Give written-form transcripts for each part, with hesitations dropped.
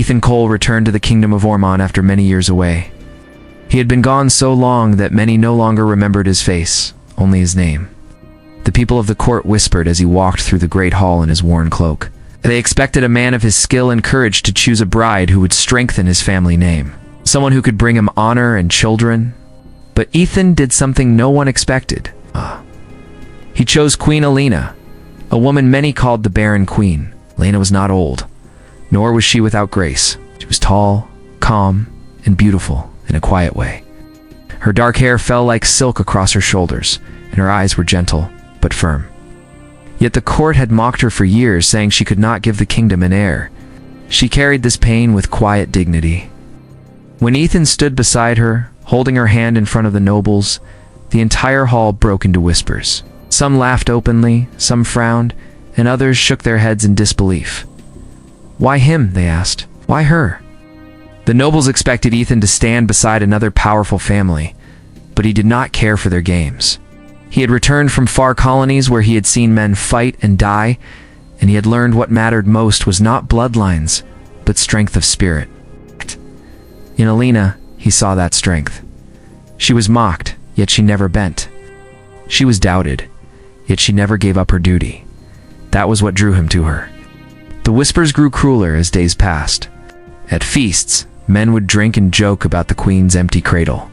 Ethan Cole returned to the kingdom of Ormond after many years away. He had been gone so long that many no longer remembered his face, only his name. The people of the court whispered as he walked through the great hall in his worn cloak. They expected a man of his skill and courage to choose a bride who would strengthen his family name, someone who could bring him honor and children. But Ethan did something no one expected. He chose Queen Alina, a woman many called the Barren Queen. Alina was not old, nor was she without grace. She was tall, calm, and beautiful in a quiet way. Her dark hair fell like silk across her shoulders, and her eyes were gentle but firm. Yet the court had mocked her for years, saying she could not give the kingdom an heir. She carried this pain with quiet dignity. When Ethan stood beside her, holding her hand in front of the nobles, the entire hall broke into whispers. Some laughed openly, some frowned, and others shook their heads in disbelief. Why him, they asked. Why her? The nobles expected Ethan to stand beside another powerful family, but he did not care for their games. He had returned from far colonies where he had seen men fight and die, and he had learned what mattered most was not bloodlines, but strength of spirit. In Alina, he saw that strength. She was mocked, yet she never bent. She was doubted, yet she never gave up her duty. That was what drew him to her. The whispers grew crueler as days passed. At feasts, men would drink and joke about the queen's empty cradle.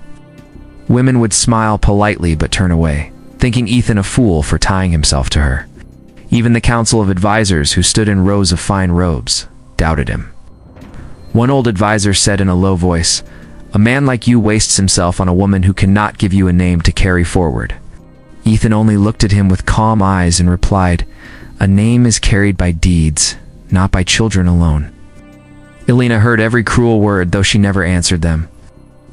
Women would smile politely but turn away, thinking Ethan a fool for tying himself to her. Even the council of advisors, who stood in rows of fine robes, doubted him. One old advisor said in a low voice, "A man like you wastes himself on a woman who cannot give you a name to carry forward." Ethan only looked at him with calm eyes and replied, "A name is carried by deeds, not by children alone." Alina heard every cruel word, though she never answered them.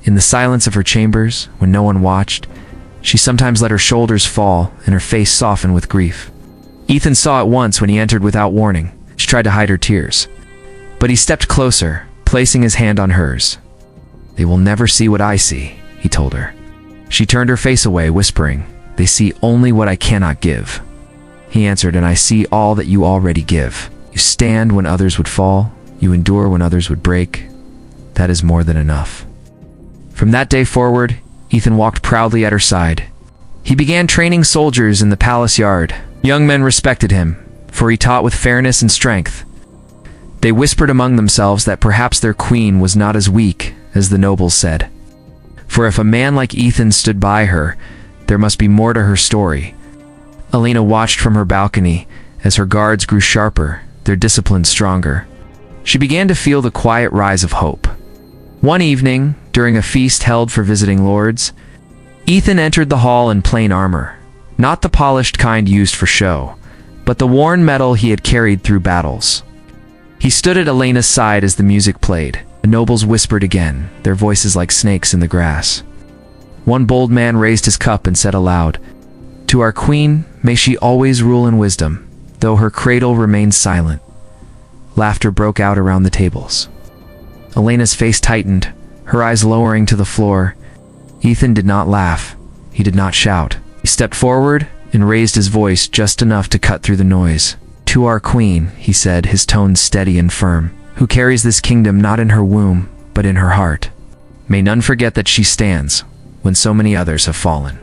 In the silence of her chambers, when no one watched, she sometimes let her shoulders fall and her face soften with grief. Ethan saw it once when he entered without warning. She tried to hide her tears. But he stepped closer, placing his hand on hers. "They will never see what I see," he told her. She turned her face away, whispering, "They see only what I cannot give." He answered, "And I see all that you already give. You stand when others would fall. You endure when others would break. That is more than enough." From that day forward, Ethan walked proudly at her side. He began training soldiers in the palace yard. Young men respected him, for he taught with fairness and strength. They whispered among themselves that perhaps their queen was not as weak as the nobles said. For if a man like Ethan stood by her, there must be more to her story. Alina watched from her balcony as her guards grew sharper, their discipline stronger. She began to feel the quiet rise of hope. One evening, during a feast held for visiting lords, Ethan entered the hall in plain armor, not the polished kind used for show, but the worn metal he had carried through battles. He stood at Alina's side as the music played. The nobles whispered again, their voices like snakes in the grass. One bold man raised his cup and said aloud, "To our queen, may she always rule in wisdom, though her cradle remains silent." Laughter broke out around the tables. Alina's face tightened, her eyes lowering to the floor. Ethan did not laugh. He did not shout. He stepped forward and raised his voice just enough to cut through the noise. "To our queen," he said, his tone steady and firm, "who carries this kingdom not in her womb, but in her heart. May none forget that she stands when so many others have fallen."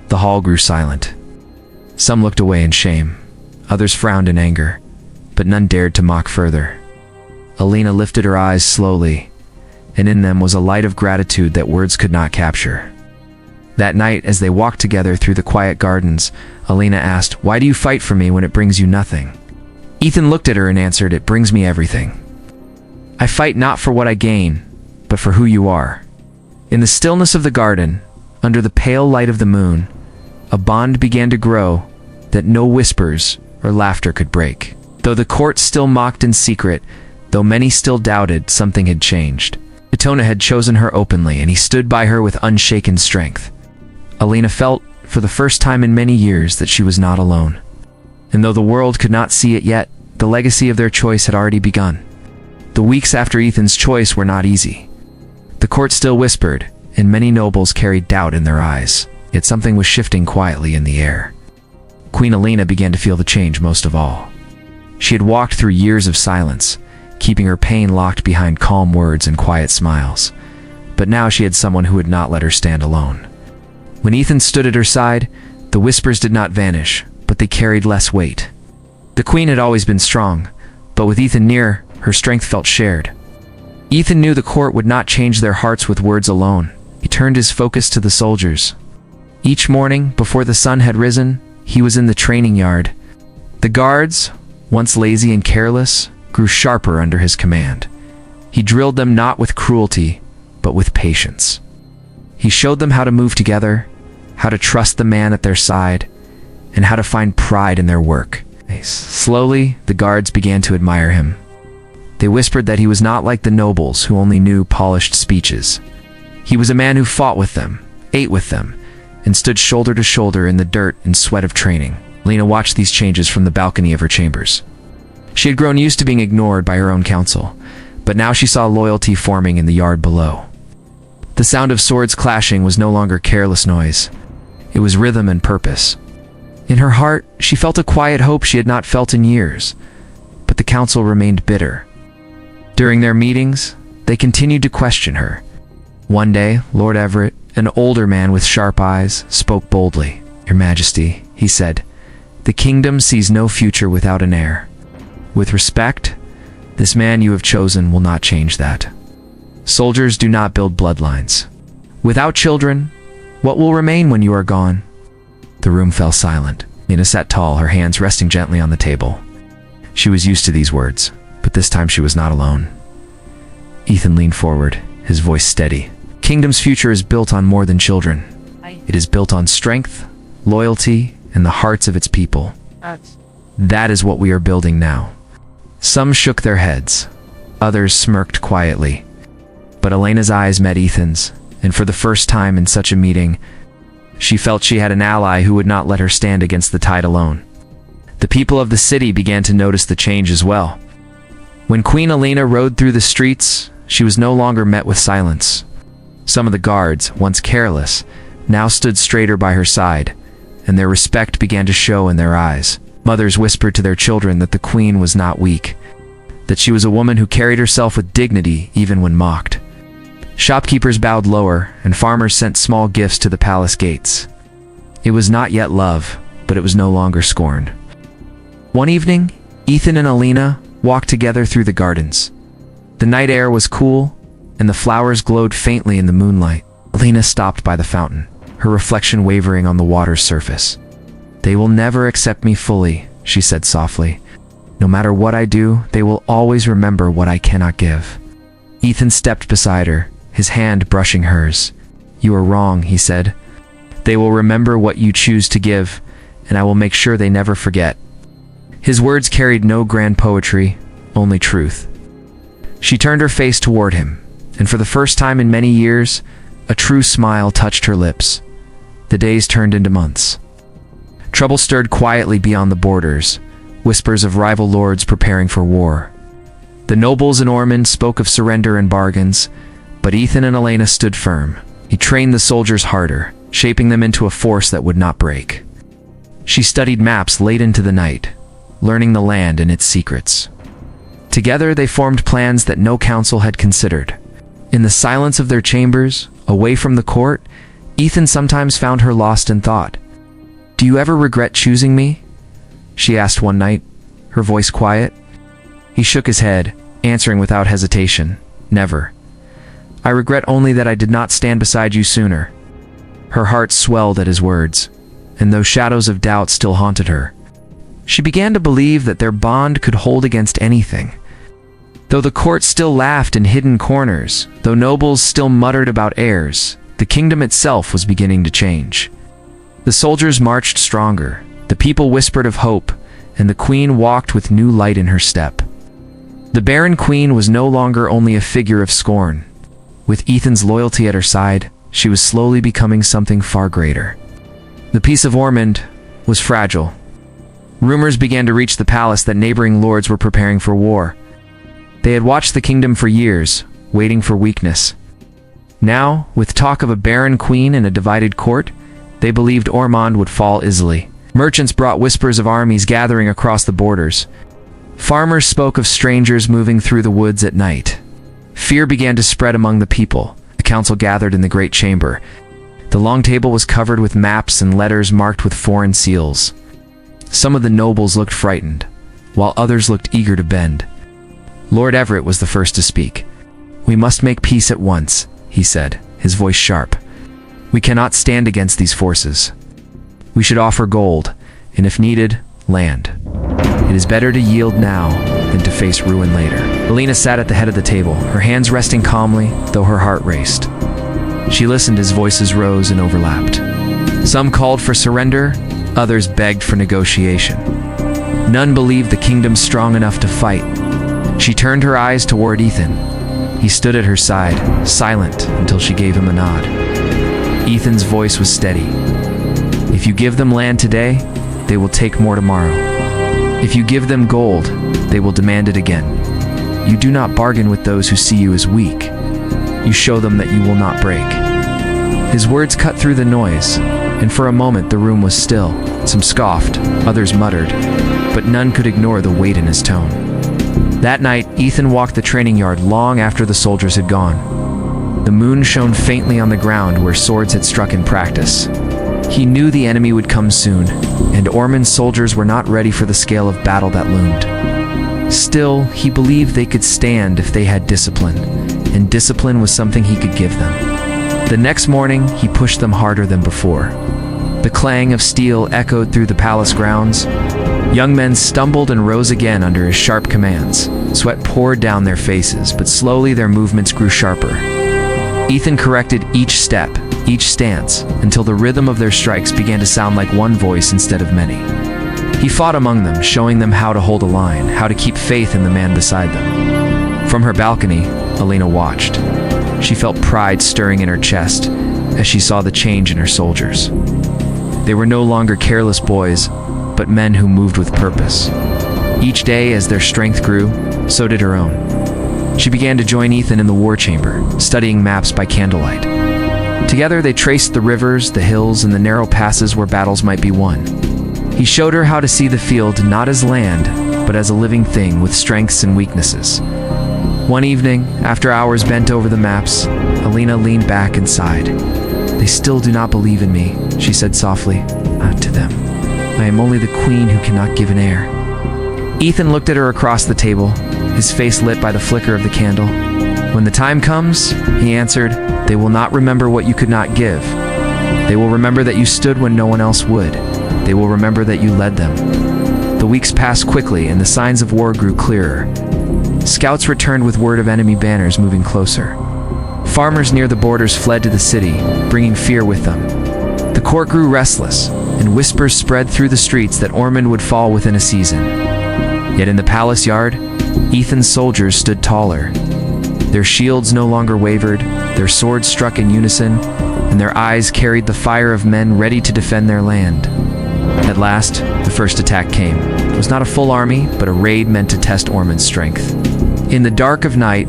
The hall grew silent. Some looked away in shame. Others frowned in anger, but none dared to mock further. Alina lifted her eyes slowly, and in them was a light of gratitude that words could not capture. That night, as they walked together through the quiet gardens, Alina asked, "Why do you fight for me when it brings you nothing?" Ethan looked at her and answered, "It brings me everything. I fight not for what I gain, but for who you are." In the stillness of the garden, under the pale light of the moon, a bond began to grow that no whispers or laughter could break. Though the court still mocked in secret, though many still doubted, something had changed. Itona had chosen her openly, and he stood by her with unshaken strength. Alina felt, for the first time in many years, that she was not alone. And though the world could not see it yet, the legacy of their choice had already begun. The weeks after Ethan's choice were not easy. The court still whispered, and many nobles carried doubt in their eyes, yet something was shifting quietly in the air. Queen Alina began to feel the change most of all. She had walked through years of silence, keeping her pain locked behind calm words and quiet smiles. But now she had someone who would not let her stand alone. When Ethan stood at her side, the whispers did not vanish, but they carried less weight. The queen had always been strong, but with Ethan near, her strength felt shared. Ethan knew the court would not change their hearts with words alone. He turned his focus to the soldiers. Each morning, before the sun had risen, he was in the training yard. The guards, once lazy and careless, grew sharper under his command. He drilled them not with cruelty, but with patience. He showed them how to move together, how to trust the man at their side, and how to find pride in their work. Slowly, the guards began to admire him. They whispered that he was not like the nobles who only knew polished speeches. He was a man who fought with them, ate with them, and stood shoulder to shoulder in the dirt and sweat of training. Lena watched these changes from the balcony of her chambers. She had grown used to being ignored by her own council, but now she saw loyalty forming in the yard below. The sound of swords clashing was no longer careless noise. It was rhythm and purpose. In her heart, she felt a quiet hope she had not felt in years, but the council remained bitter. During their meetings, they continued to question her. One day, Lord Everett, an older man with sharp eyes, spoke boldly. "Your Majesty," he said, "the kingdom sees no future without an heir. With respect, this man you have chosen will not change that. Soldiers do not build bloodlines. Without children, what will remain when you are gone?" The room fell silent. Nina sat tall, her hands resting gently on the table. She was used to these words, but this time she was not alone. Ethan leaned forward, his voice steady. "Kingdom's future is built on more than children. It is built on strength, loyalty, and the hearts of its people. That is what we are building now." Some shook their heads. Others smirked quietly. But Elena's eyes met Ethan's, and for the first time in such a meeting, she felt she had an ally who would not let her stand against the tide alone. The people of the city began to notice the change as well. When Queen Elena rode through the streets, she was no longer met with silence. Some of the guards, once careless, now stood straighter by her side, and their respect began to show in their eyes. Mothers whispered to their children that the queen was not weak, that she was a woman who carried herself with dignity even when mocked. Shopkeepers bowed lower, and farmers sent small gifts to the palace gates. It was not yet love, but it was no longer scorn. One evening, Ethan and Elena walked together through the gardens. The night air was cool, and the flowers glowed faintly in the moonlight. Elena stopped by the fountain, her reflection wavering on the water's surface. "They will never accept me fully," she said softly. "No matter what I do, they will always remember what I cannot give." Ethan stepped beside her, his hand brushing hers. "You are wrong," he said. "They will remember what you choose to give, and I will make sure they never forget." His words carried no grand poetry, only truth. She turned her face toward him, and for the first time in many years, a true smile touched her lips. The days turned into months. Trouble stirred quietly beyond the borders, whispers of rival lords preparing for war. The nobles in Ormond spoke of surrender and bargains, but Ethan and Elena stood firm. He trained the soldiers harder, shaping them into a force that would not break. She studied maps late into the night, learning the land and its secrets. Together they formed plans that no council had considered. In the silence of their chambers, away from the court, Ethan sometimes found her lost in thought. "Do you ever regret choosing me?" she asked one night, her voice quiet. He shook his head, answering without hesitation, "Never. I regret only that I did not stand beside you sooner." Her heart swelled at his words, and though shadows of doubt still haunted her, she began to believe that their bond could hold against anything. Though the court still laughed in hidden corners, though nobles still muttered about heirs, the kingdom itself was beginning to change. The soldiers marched stronger, the people whispered of hope, and the queen walked with new light in her step. The barren queen was no longer only a figure of scorn. With Ethan's loyalty at her side, she was slowly becoming something far greater. The peace of Ormond was fragile. Rumors began to reach the palace that neighboring lords were preparing for war. They had watched the kingdom for years, waiting for weakness. Now, with talk of a barren queen and a divided court, they believed Ormond would fall easily. Merchants brought whispers of armies gathering across the borders. Farmers spoke of strangers moving through the woods at night. Fear began to spread among the people. The council gathered in the great chamber. The long table was covered with maps and letters marked with foreign seals. Some of the nobles looked frightened, while others looked eager to bend. Lord Everett was the first to speak. "We must make peace at once," he said, his voice sharp. "We cannot stand against these forces. We should offer gold, and if needed, land. It is better to yield now than to face ruin later." Alina sat at the head of the table, her hands resting calmly, though her heart raced. She listened as voices rose and overlapped. Some called for surrender, others begged for negotiation. None believed the kingdom strong enough to fight. She turned her eyes toward Ethan. He stood at her side, silent until she gave him a nod. Ethan's voice was steady. "If you give them land today, they will take more tomorrow. If you give them gold, they will demand it again. You do not bargain with those who see you as weak. You show them that you will not break." His words cut through the noise, and for a moment the room was still. Some scoffed, others muttered, but none could ignore the weight in his tone. That night, Ethan walked the training yard long after the soldiers had gone. The moon shone faintly on the ground where swords had struck in practice. He knew the enemy would come soon, and Ormond's soldiers were not ready for the scale of battle that loomed. Still, he believed they could stand if they had discipline, and discipline was something he could give them. The next morning, he pushed them harder than before. The clang of steel echoed through the palace grounds. Young men stumbled and rose again under his sharp commands. Sweat poured down their faces, but slowly their movements grew sharper. Ethan corrected each step, each stance, until the rhythm of their strikes began to sound like one voice instead of many. He fought among them, showing them how to hold a line, how to keep faith in the man beside them. From her balcony, Alina watched. She felt pride stirring in her chest as she saw the change in her soldiers. They were no longer careless boys, but men who moved with purpose. Each day, as their strength grew, so did her own. She began to join Ethan in the war chamber, studying maps by candlelight. Together they traced the rivers, the hills, and the narrow passes where battles might be won. He showed her how to see the field not as land, but as a living thing with strengths and weaknesses. One evening, after hours bent over the maps, Alina leaned back and sighed. "They still do not believe in me," she said softly. "To them. I am only the queen who cannot give an heir." Ethan looked at her across the table, his face lit by the flicker of the candle. "When the time comes," he answered, "they will not remember what you could not give. They will remember that you stood when no one else would. They will remember that you led them." The weeks passed quickly, and the signs of war grew clearer. Scouts returned with word of enemy banners moving closer. Farmers near the borders fled to the city, bringing fear with them. The court grew restless, and whispers spread through the streets that Ormond would fall within a season. Yet in the palace yard, Ethan's soldiers stood taller. Their shields no longer wavered, their swords struck in unison, and their eyes carried the fire of men ready to defend their land. At last, the first attack came. It was not a full army, but a raid meant to test Ormond's strength. In the dark of night,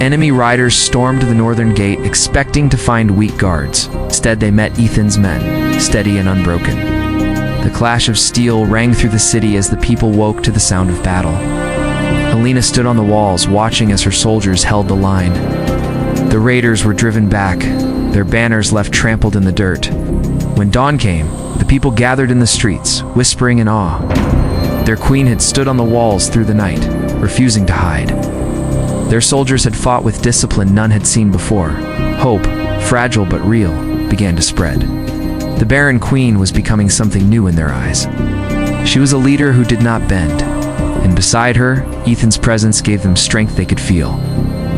enemy riders stormed the northern gate, expecting to find weak guards. Instead, they met Ethan's men, steady and unbroken. The clash of steel rang through the city as the people woke to the sound of battle. Alina stood on the walls, watching as her soldiers held the line. The raiders were driven back, their banners left trampled in the dirt. When dawn came, the people gathered in the streets, whispering in awe. Their queen had stood on the walls through the night, refusing to hide. Their soldiers had fought with discipline none had seen before. Hope, fragile but real, began to spread. The barren queen was becoming something new in their eyes. She was a leader who did not bend, and beside her, Ethan's presence gave them strength they could feel.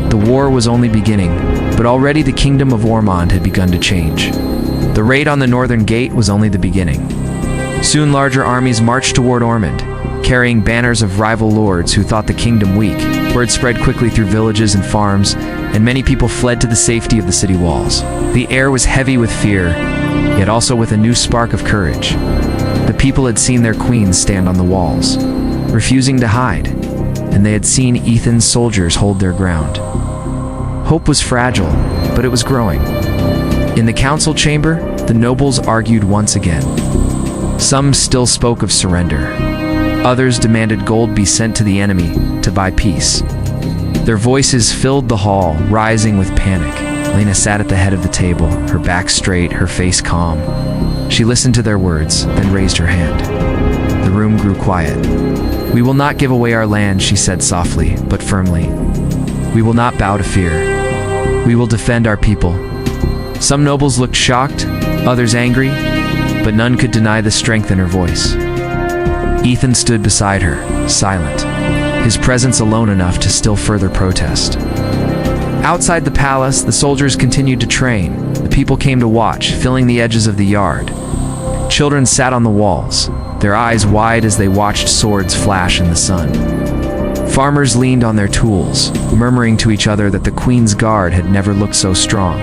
The war was only beginning, but already the kingdom of Ormond had begun to change. The raid on the northern gate was only the beginning. Soon larger armies marched toward Ormond, carrying banners of rival lords who thought the kingdom weak. Word spread quickly through villages and farms, and many people fled to the safety of the city walls. The air was heavy with fear, yet also with a new spark of courage. The people had seen their queen stand on the walls, refusing to hide, and they had seen Ethan's soldiers hold their ground. Hope was fragile, but it was growing. In the council chamber, the nobles argued once again. Some still spoke of surrender. Others demanded gold be sent to the enemy to buy peace. Their voices filled the hall, rising with panic. Lena sat at the head of the table, her back straight, her face calm. She listened to their words, then raised her hand. The room grew quiet. "We will not give away our land," she said softly, but firmly. "We will not bow to fear. We will defend our people." Some nobles looked shocked, others angry, but none could deny the strength in her voice. Ethan stood beside her, silent, his presence alone enough to still further protest. Outside the palace, the soldiers continued to train. The people came to watch, filling the edges of the yard. Children sat on the walls, their eyes wide as they watched swords flash in the sun. Farmers leaned on their tools, murmuring to each other that the Queen's Guard had never looked so strong.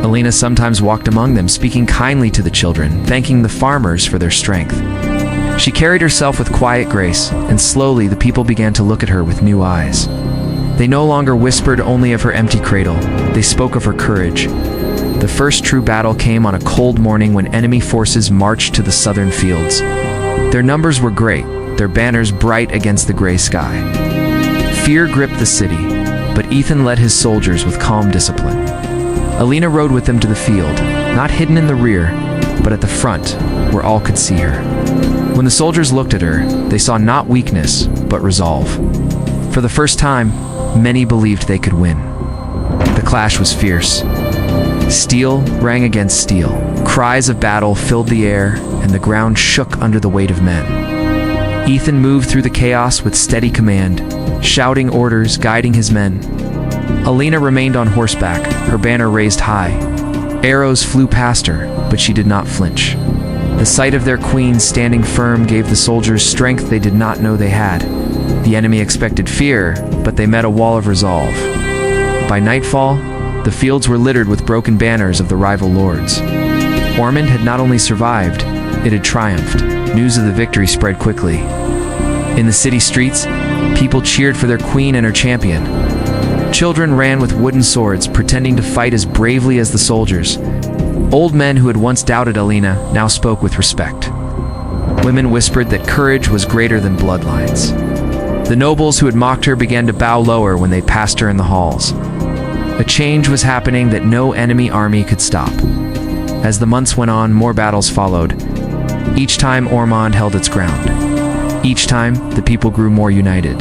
Alina sometimes walked among them, speaking kindly to the children, thanking the farmers for their strength. She carried herself with quiet grace, and slowly the people began to look at her with new eyes. They no longer whispered only of her empty cradle, they spoke of her courage. The first true battle came on a cold morning when enemy forces marched to the southern fields. Their numbers were great, their banners bright against the gray sky. Fear gripped the city, but Ethan led his soldiers with calm discipline. Alina rode with them to the field, not hidden in the rear, but at the front, where all could see her. When the soldiers looked at her, they saw not weakness, but resolve. For the first time, many believed they could win. The clash was fierce. Steel rang against steel. Cries of battle filled the air, and the ground shook under the weight of men. Ethan moved through the chaos with steady command, shouting orders, guiding his men. Alina remained on horseback, her banner raised high. Arrows flew past her, but she did not flinch. The sight of their queen standing firm gave the soldiers strength they did not know they had. The enemy expected fear, but they met a wall of resolve. By nightfall, the fields were littered with broken banners of the rival lords. Ormond had not only survived, it had triumphed. News of the victory spread quickly. In the city streets, people cheered for their queen and her champion. Children ran with wooden swords, pretending to fight as bravely as the soldiers. Old men who had once doubted Alina now spoke with respect. Women whispered that courage was greater than bloodlines. The nobles who had mocked her began to bow lower when they passed her in the halls. A change was happening that no enemy army could stop. As the months went on, more battles followed. Each time Ormond held its ground. Each time, the people grew more united.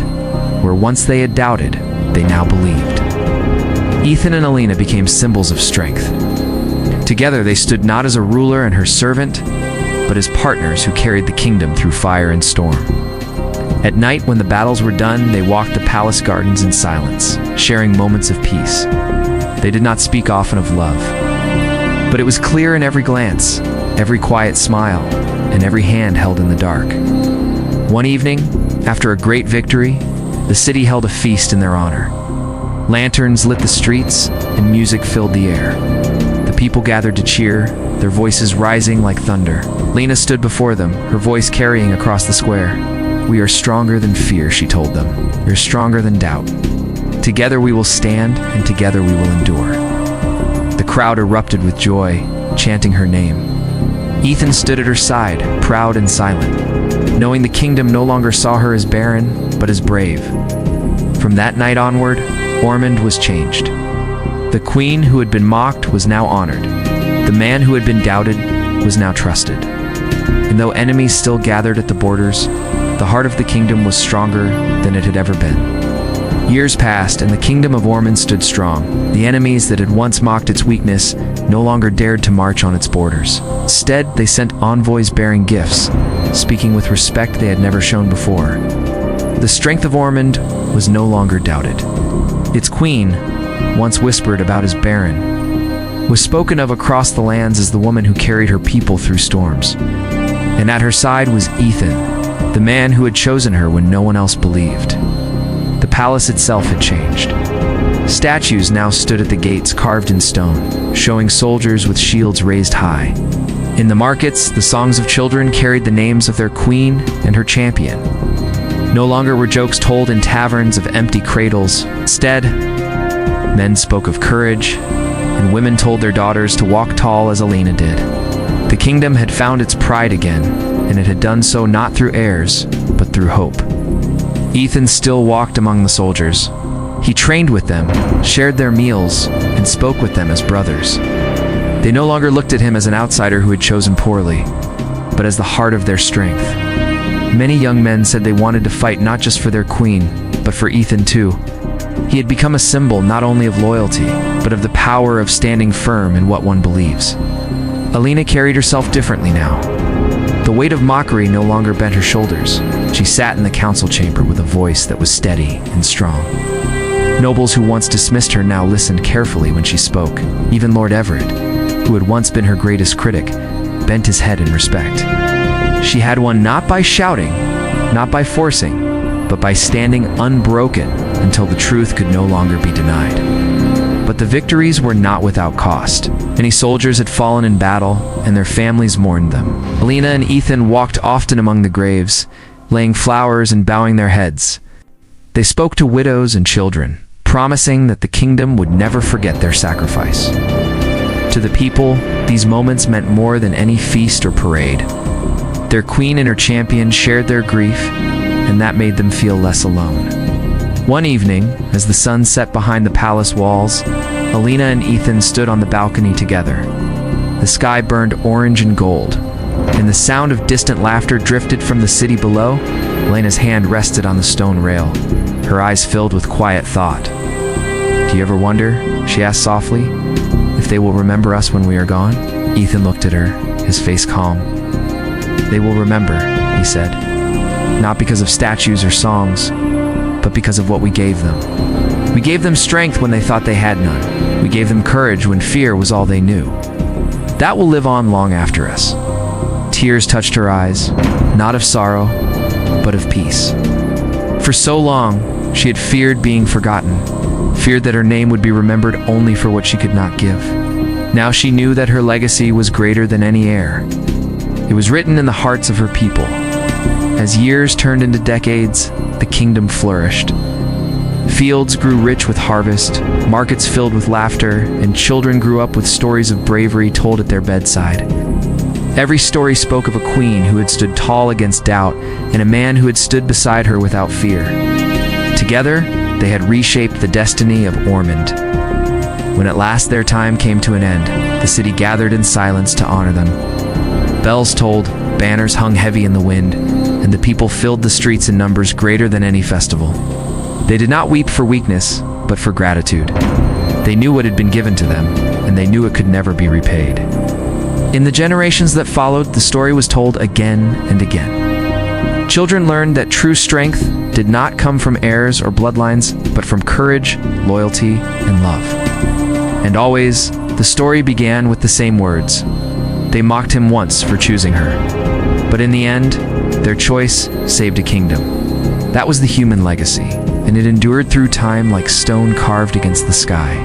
Where once they had doubted, they now believed. Ethan and Alina became symbols of strength. Together they stood not as a ruler and her servant, but as partners who carried the kingdom through fire and storm. At night, when the battles were done, they walked the palace gardens in silence, sharing moments of peace. They did not speak often of love, but it was clear in every glance, every quiet smile, and every hand held in the dark. One evening, after a great victory, the city held a feast in their honor. Lanterns lit the streets, and music filled the air. The people gathered to cheer, their voices rising like thunder. Lena stood before them, her voice carrying across the square. "We are stronger than fear," she told them. "We are stronger than doubt. Together we will stand, and together we will endure." The crowd erupted with joy, chanting her name. Ethan stood at her side, proud and silent, knowing the kingdom no longer saw her as barren, but as brave. From that night onward, Ormond was changed. The queen who had been mocked was now honored. The man who had been doubted was now trusted. And though enemies still gathered at the borders, the heart of the kingdom was stronger than it had ever been. Years passed, and the kingdom of Ormond stood strong. The enemies that had once mocked its weakness no longer dared to march on its borders. Instead, they sent envoys bearing gifts, speaking with respect they had never shown before. The strength of Ormond was no longer doubted. Its queen, once whispered about as barren, was spoken of across the lands as the woman who carried her people through storms. And at her side was Ethan, the man who had chosen her when no one else believed. The palace itself had changed. Statues now stood at the gates carved in stone, showing soldiers with shields raised high. In the markets, the songs of children carried the names of their queen and her champion. No longer were jokes told in taverns of empty cradles. Instead, men spoke of courage, and women told their daughters to walk tall as Alina did. The kingdom had found its pride again, and it had done so not through heirs, but but through hope. Ethan still walked among the soldiers. He trained with them, shared their meals, and spoke with them as brothers. They no longer looked at him as an outsider who had chosen poorly, but as the heart of their strength. Many young men said they wanted to fight not just for their queen, but for Ethan too. He had become a symbol not only of loyalty, but of the power of standing firm in what one believes. Alina carried herself differently now. The weight of mockery no longer bent her shoulders. She sat in the council chamber with a voice that was steady and strong. Nobles who once dismissed her now listened carefully when she spoke. Even Lord Everett, who had once been her greatest critic, bent his head in respect. She had won not by shouting, not by forcing, but by standing unbroken until the truth could no longer be denied. But the victories were not without cost. Many soldiers had fallen in battle, and their families mourned them. Alina and Ethan walked often among the graves, laying flowers and bowing their heads. They spoke to widows and children, promising that the kingdom would never forget their sacrifice. To the people, these moments meant more than any feast or parade. Their queen and her champion shared their grief, and that made them feel less alone. One evening, as the sun set behind the palace walls, Alina and Ethan stood on the balcony together. The sky burned orange and gold, and the sound of distant laughter drifted from the city below. Alina's hand rested on the stone rail, her eyes filled with quiet thought. "Do you ever wonder," she asked softly, "if they will remember us when we are gone?" Ethan looked at her, his face calm. "They will remember," he said, "not because of statues or songs, but because of what we gave them. We gave them strength when they thought they had none. We gave them courage when fear was all they knew. That will live on long after us." Tears touched her eyes, not of sorrow, but of peace. For so long, she had feared being forgotten, feared that her name would be remembered only for what she could not give. Now she knew that her legacy was greater than any heir. It was written in the hearts of her people. As years turned into decades, the kingdom flourished. Fields grew rich with harvest, markets filled with laughter, and children grew up with stories of bravery told at their bedside. Every story spoke of a queen who had stood tall against doubt, and a man who had stood beside her without fear. Together, they had reshaped the destiny of Ormond. When at last their time came to an end, the city gathered in silence to honor them. Bells tolled, banners hung heavy in the wind, and the people filled the streets in numbers greater than any festival. They did not weep for weakness, but for gratitude. They knew what had been given to them, and they knew it could never be repaid. In the generations that followed, the story was told again and again. Children learned that true strength did not come from heirs or bloodlines, but from courage, loyalty, and love. And always, the story began with the same words. They mocked him once for choosing her, but in the end, their choice saved a kingdom. That was the human legacy, and it endured through time like stone carved against the sky.